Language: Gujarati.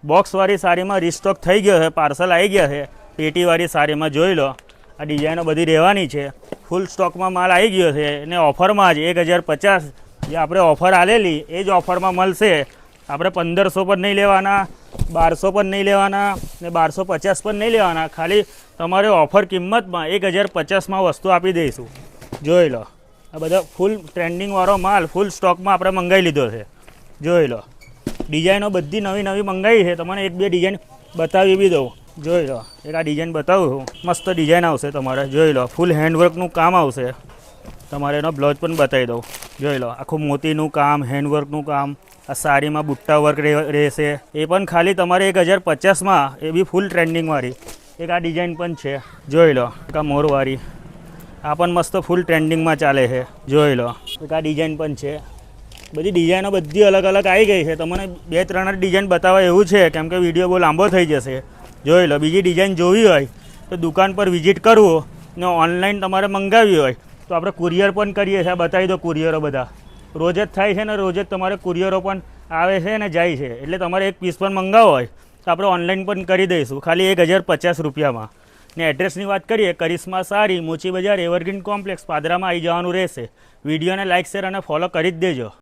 બોક્સવાળી સાડીમાં રીસ્ટોક થઈ ગયો છે, પાર્સલ આવી ગયા છે. પેટીવાળી સાડીમાં જોઈ લો, આ ડિઝાઇનો બધી રહેવાની છે. ફૂલ સ્ટોકમાં માલ આવી ગયો છે અને ઓફરમાં જ 1050 જે આપણે ઓફર આલેલી એ જ ઓફરમાં મળશે. આપણે 1500 પર નહીં લેવાના, 1200 પર નહીં લેવાના ને 1250 પર નહીં લેવાના. ખાલી તમારે ઓફર કિંમતમાં 1050માં વસ્તુ આપી દઈશું. જોઈ લો, આ બધા ફૂલ ટ્રેન્ડિંગવાળો માલ ફૂલ સ્ટોકમાં આપણે મંગાવી લીધો છે. જોઈ લો, ડિઝાઇનો બધી નવી નવી મંગાવી છે. તમને એક બે ડિઝાઇન બતાવી બી દઉં. જોઈ લો, એક આ ડિઝાઇન બતાવું છું. મસ્ત ડિઝાઇન આવશે તમારે. જોઈ લો, ફૂલ હેન્ડવર્કનું કામ આવશે. તમારે એનો બ્લાઉઝ પણ બતાવી દઉં. જોઈ લો, આખું મોતીનું કામ, હેન્ડવર્કનું કામ. આ સાડીમાં બુટ્ટા વર્ક રહેશે. એ પણ ખાલી તમારે 1050માં, એ બી ફૂલ ટ્રેન્ડિંગવાળી. એક આ ડિઝાઇન પણ છે. જોઈ લો, એક આ મોરવાળી, આ પણ મસ્ત ફૂલ ટ્રેન્ડિંગમાં ચાલે છે. જોઈ લો, એક આ ડિઝાઇન પણ છે. બધી ડિઝાઇનો બધી અલગ અલગ આવી ગઈ છે. તમને 2-3 ડિઝાઇન બતાવવા એવું છે, કેમ કે વિડીયો બહુ લાંબો થઈ જશે. જોઈ લો, બીજી ડિઝાઇન જોવી હોય તો દુકાન પર વિઝિટ કરવું ને ઓનલાઈન તમારે મંગાવી હોય તો આપણે કુરિયર પણ કરીએ છીએ. બતાવી દો કુરિયરો બધા રોજ જ થાય છે ને, રોજ જ તમારે કુરિયરો પણ આવે છે ને જાય છે. એટલે તમારે એક પીસ પણ મંગાવો હોય તો આપણે ઓનલાઈન પણ કરી દઈશું, ખાલી 1050 રૂપિયામાં. ને એડ્રેસની વાત કરીએ, કરિશ્મા સાડી, મોચી બજાર, એવરગ્રીન કોમ્પ્લેક્સ, પાદરામાં આવી જવાનું રહેશે. વિડીયોને લાઇક, શેર અને ફોલો કરી જ દેજો.